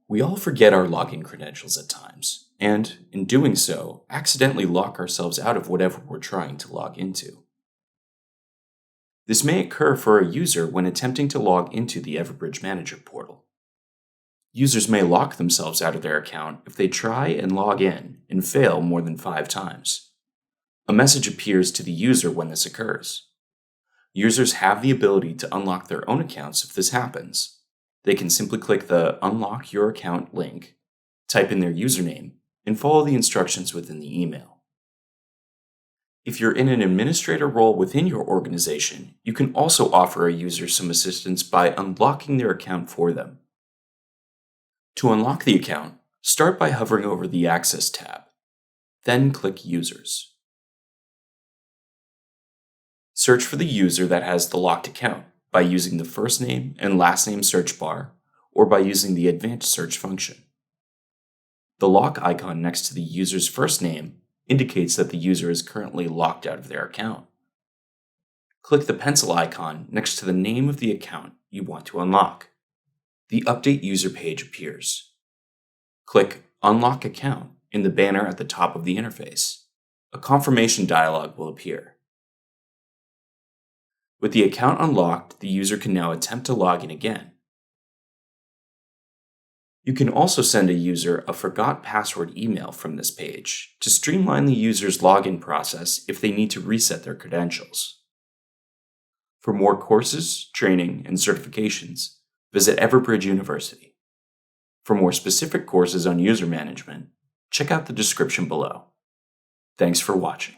We all forget our login credentials at times, and in doing so, accidentally lock ourselves out of whatever we're trying to log into. This may occur for a user when attempting to log into the Everbridge Manager portal. Users may lock themselves out of their account if they try and log in and fail more than 5 times. A message appears to the user when this occurs. Users have the ability to unlock their own accounts if this happens. They can simply click the Unlock Your Account link, type in their username, and follow the instructions within the email. If you're in an administrator role within your organization, you can also offer a user some assistance by unlocking their account for them. To unlock the account, start by hovering over the Access tab, then click Users. Search for the user that has the locked account by using the first name and last name search bar, or by using the advanced search function. The lock icon next to the user's first name indicates that the user is currently locked out of their account. Click the pencil icon next to the name of the account you want to unlock. The Update User page appears. Click Unlock Account in the banner at the top of the interface. A confirmation dialog will appear. With the account unlocked, the user can now attempt to log in again. You can also send a user a forgot password email from this page to streamline the user's login process if they need to reset their credentials. For more courses, training, and certifications, visit Everbridge University. For more specific courses on user management, check out the description below. Thanks for watching.